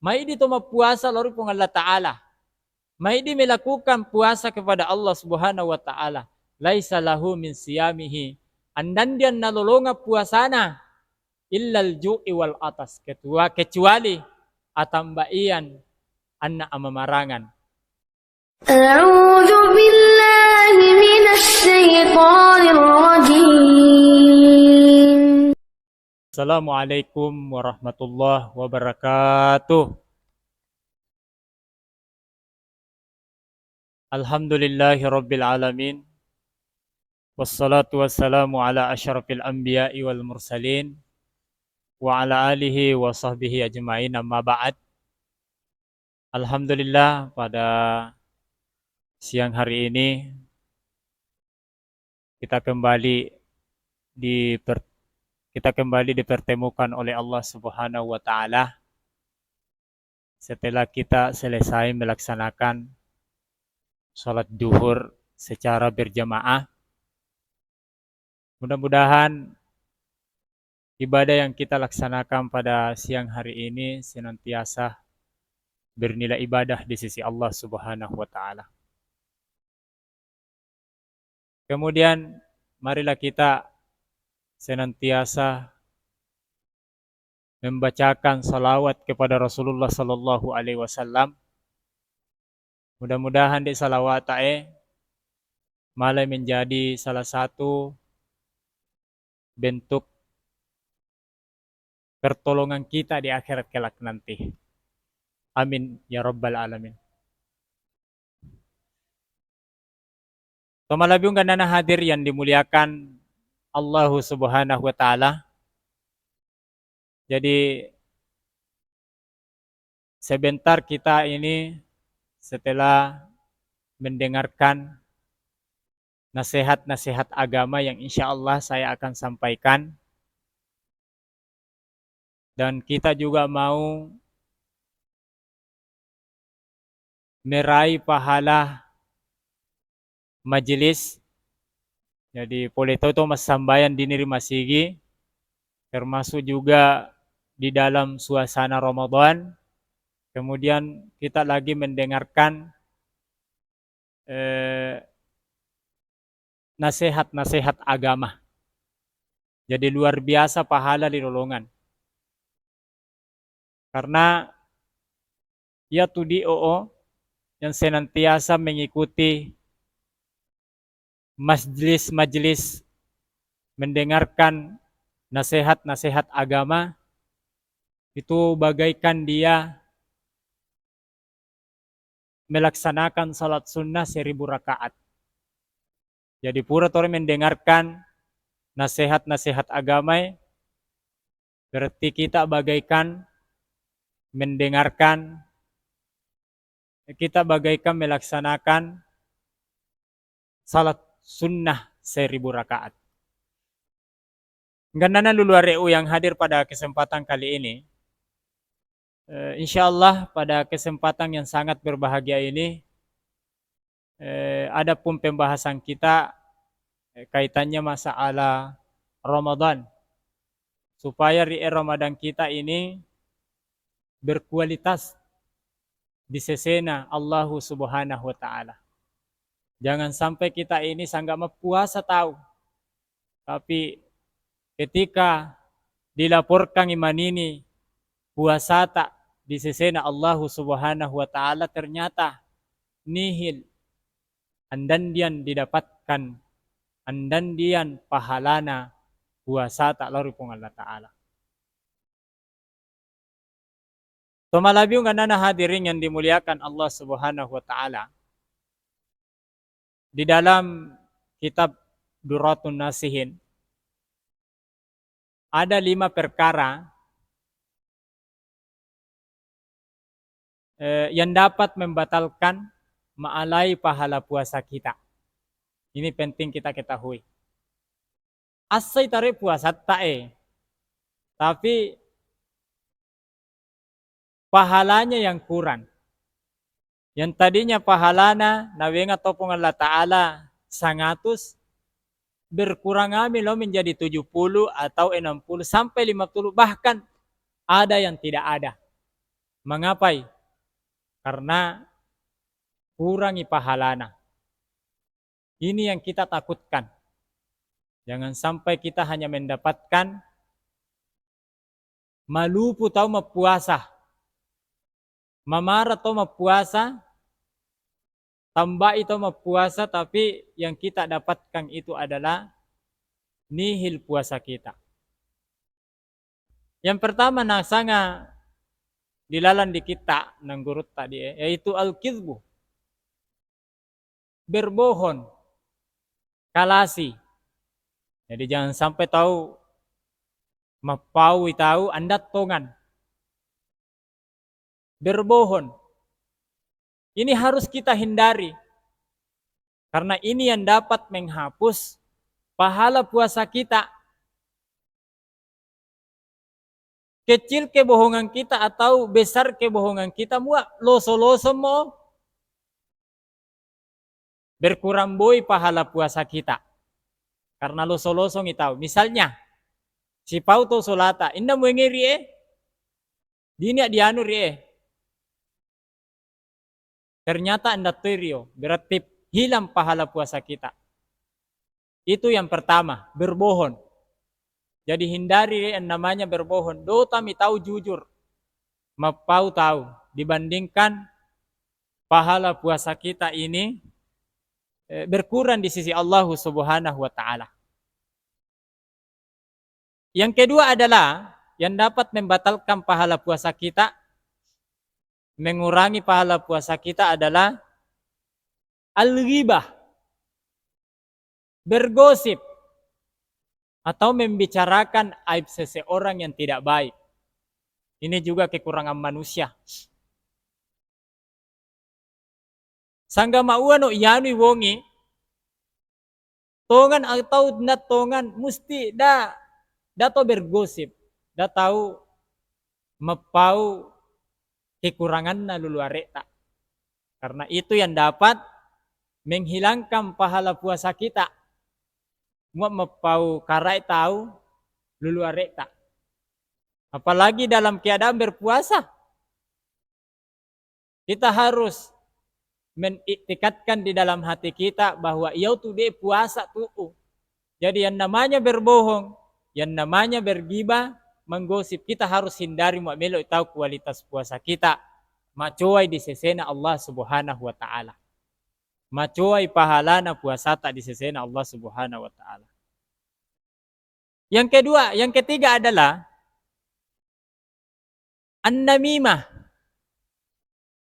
May di puasa lori pong Allah Ta'ala. May di melakukan puasa kepada Allah Subhanahu wa Ta'ala. Laisa lahu min siyamihi. Andan diyan nalulunga puasana illal ju'i wal atas. Kecuali atambaian anna amamarangan. A'udzu billahi minasy syaithanir rajim. Assalamualaikum warahmatullahi wabarakatuh. Alhamdulillahi rabbil alamin. Wassalatu wassalamu ala asyrafil anbiya'i wal mursalin. Wa ala alihi wa sahbihi ajma'in, amma ba'd. Alhamdulillah, pada siang hari ini kita kembali dipertemukan oleh Allah Subhanahu wa Ta'ala setelah kita selesai melaksanakan sholat duhur secara berjamaah. Mudah-mudahan ibadah yang kita laksanakan pada siang hari ini senantiasa bernilai ibadah di sisi Allah Subhanahu wa Ta'ala. Kemudian marilah kita senantiasa membacakan salawat kepada Rasulullah sallallahu alaihi wasallam. Mudah-mudahan di salawat malah menjadi salah satu bentuk pertolongan kita di akhirat kelak nanti. Amin ya rabbal alamin. Tomalabiung ganana hadir yang dimuliakan Allah Subhanahu wa Ta'ala. Jadi sebentar kita ini setelah mendengarkan nasihat-nasihat agama yang insya Allah saya akan sampaikan. Dan kita juga mau meraih pahala majelis. Jadi boleh tahu itu mas sambayan di niri masigi, termasuk juga di dalam suasana Ramadan. Kemudian kita lagi mendengarkan nasihat-nasihat agama. Jadi luar biasa pahala di rolongan. Karena ya tudi yang senantiasa mengikuti majelis-majelis mendengarkan nasihat-nasihat agama, itu bagaikan dia melaksanakan salat sunnah 1000 rakaat. Jadi pura orang mendengarkan nasihat-nasihat agama, berarti kita bagaikan mendengarkan, kita bagaikan melaksanakan salat sunnah 1000 rakaat. Ganana luluareu yang hadir pada kesempatan kali ini. Insya Allah pada kesempatan yang sangat berbahagia ini ada pun pembahasan kita kaitannya masalah Ramadan, supaya Ramadan kita ini berkualitas di sesena Allah Subhanahu wa Ta'ala. Jangan sampai kita ini sanggap puasa tahu, tapi ketika dilaporkan iman ini puasa tak di sesena Allah Subhanahu wa Ta'ala, ternyata nihil andandian didapatkan, andandian pahalana puasa tak lalu pun Allah Ta'ala. Tomalabiung ganana hadirin yang dimuliakan Allah Subhanahu wa Ta'ala. Di dalam kitab Duratun Nasihin ada 5 perkara yang dapat membatalkan ma'alai pahala puasa kita. Ini penting kita ketahui. Asai tarik puasa tapi pahalanya yang kurang. Yang tadinya pahalana nawenga topong Allah Ta'ala 100, berkurang kami lo menjadi 70 atau 60 sampai 50, bahkan ada yang tidak ada. Mengapai? Karena kurangi pahalana. Ini yang kita takutkan. Jangan sampai kita hanya mendapatkan malupu atau mapuasa. Mamara atau mapuasa, tambah itu mapuasa, tapi yang kita dapatkan itu adalah nihil puasa kita. Yang pertama nasanga dilalan di kita nang gurut tadi yaitu al-kizbu. Berbohon, kalasi. Jadi jangan sampai tahu mapawi tahu Anda tongan. Berbohon. Ini harus kita hindari. Karena ini yang dapat menghapus pahala puasa kita. Kecil kebohongan kita atau besar kebohongan kita, muak loso-loso mo berkurang boy pahala puasa kita. Karena loso-loso ngitaw. Misalnya, si Pau to solata, inda mo ngiri dini dianu rie. Ternyata anda terio, berarti hilang pahala puasa kita. Itu yang pertama, berbohon. Jadi hindari yang namanya berbohon. Do kami tahu jujur. Mapau tahu. Dibandingkan pahala puasa kita ini berkurang di sisi Allah Subhanahu wa Ta'ala. Yang kedua adalah yang dapat membatalkan pahala puasa kita, mengurangi pahala puasa kita adalah al-ghibah. Bergosip. Atau membicarakan aib seseorang yang tidak baik. Ini juga kekurangan manusia. Sangga mauano ianu wongi, tongan atau not tongan mesti dato bergosip, da tahu mapau kekurangan na luluareta. Karena itu yang dapat menghilangkan pahala puasa kita. Mapau karai tahu luluareta. Apalagi dalam keadaan berpuasa. Kita harus meniktikatkan di dalam hati kita bahwa ia tuh dia puasa tuh. Jadi yang namanya berbohong, yang namanya bergibah, menggosip, kita harus hindari melo tahu kualitas puasa kita. Macuai di sesena Allah Subhanahu wa Ta'ala. Macuai pahalana puasa tak di sesena Allah Subhanahu wa Ta'ala. Yang ketiga adalah an-namimah.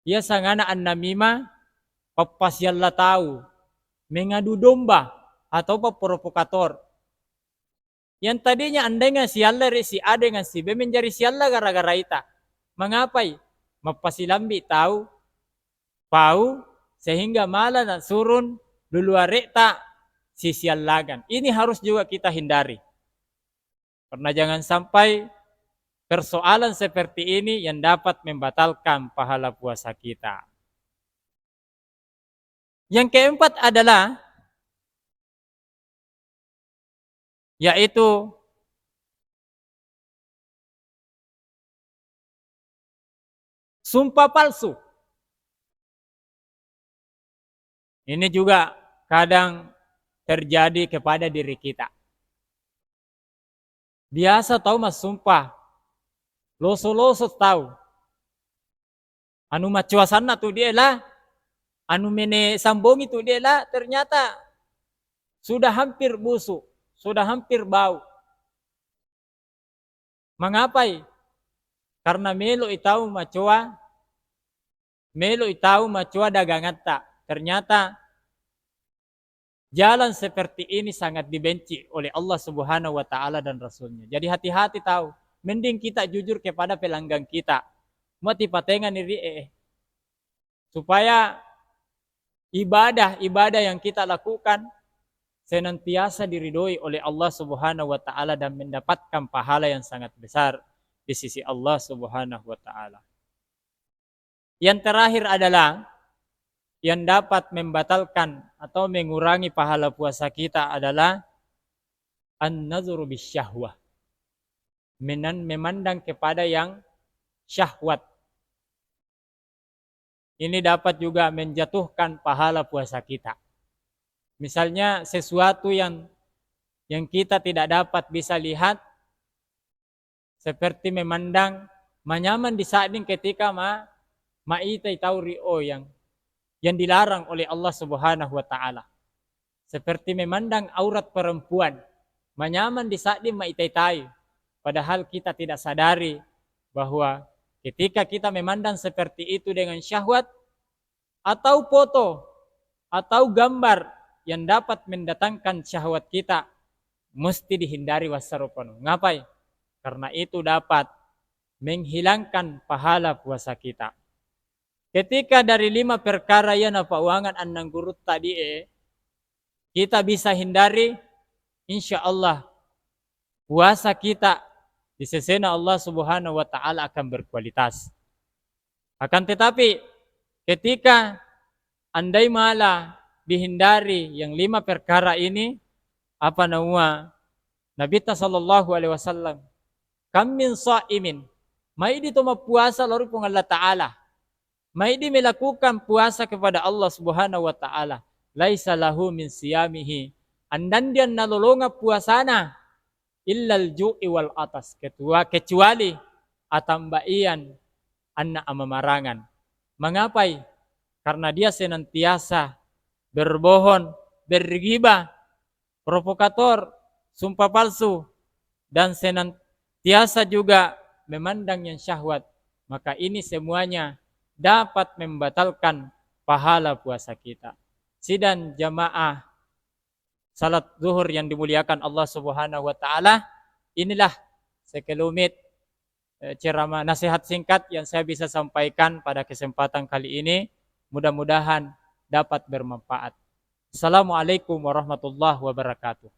Ya sangana an-namimah papasyalla tahu, mengadu domba atau provokator. Yang tadinya andai nga si Allah si A dengan si B menjadi si Allah gara-gara ita. Mengapai? Mapasilambi tahu, pau sehingga malah na surun luluareta si sialagan. Ini harus juga kita hindari. Karena jangan sampai persoalan seperti ini yang dapat membatalkan pahala puasa kita. Yang keempat adalah yaitu sumpah palsu. Ini juga kadang terjadi kepada diri kita. Biasa tahu mas sumpah. Loso-loso tahu. Anu macuasana tuh dia lah. Anu mene sambung itu dia lah. Ternyata sudah hampir busuk. Sudah hampir bau. Mengapai? Karena melo itau macua. Melo itau macua dagangan tak. Ternyata jalan seperti ini sangat dibenci oleh Allah Subhanahu wa Ta'ala dan Rasulnya. Jadi hati-hati tahu. Mending kita jujur kepada pelanggan kita. Mati patengan iri supaya ibadah yang kita lakukan senantiasa diridhoi oleh Allah Subhanahu wa Ta'ala dan mendapatkan pahala yang sangat besar di sisi Allah Subhanahu wa Ta'ala. Yang terakhir adalah yang dapat membatalkan atau mengurangi pahala puasa kita adalah an-nazru bisyahwah. Memandang kepada yang syahwat. ini dapat juga menjatuhkan pahala puasa kita. Misalnya sesuatu yang kita tidak dapat bisa lihat, seperti memandang manyaman di saat ini ketika maitai tahu rio yang dilarang oleh Allah Subhanahu wa taala. Seperti memandang aurat perempuan, manyaman di saat ini maitai tahu. Padahal kita tidak sadari bahwa ketika kita memandang seperti itu dengan syahwat atau foto atau gambar yang dapat mendatangkan syahwat kita, mesti dihindari wasarupanu. Ngapai? Karena itu dapat menghilangkan pahala puasa kita. Ketika dari 5 perkara yang pauangan anang gurut tadi kita bisa hindari, insya Allah puasa kita di sisi Allah Subhanahu wa taala akan berkualitas. Akan tetapi ketika andai malah dihindari yang 5 perkara ini, apa namanya? Nabi sallallahu alaihi wasallam, kam min shaimin, mai di toma puasa lalu pun Allah taala. Mai di melakukan puasa kepada Allah Subhanahu wa taala, laisa lahu min siyamihi, andan dia nalolonga puasana illal ju'i wal atas, kecuali atambaian anna amamarangan. Mengapai? Karena dia senantiasa berbohong, bergibah, provokator, sumpah palsu, dan senantiasa juga memandang yang syahwat. Maka ini semuanya dapat membatalkan pahala puasa kita. Sidang jamaah salat zuhur yang dimuliakan Allah Subhanahu wa taala, inilah sekelumit ceramah nasihat singkat yang saya bisa sampaikan pada kesempatan kali ini. Mudah-mudahan dapat bermanfaat. Assalamualaikum warahmatullahi wabarakatuh.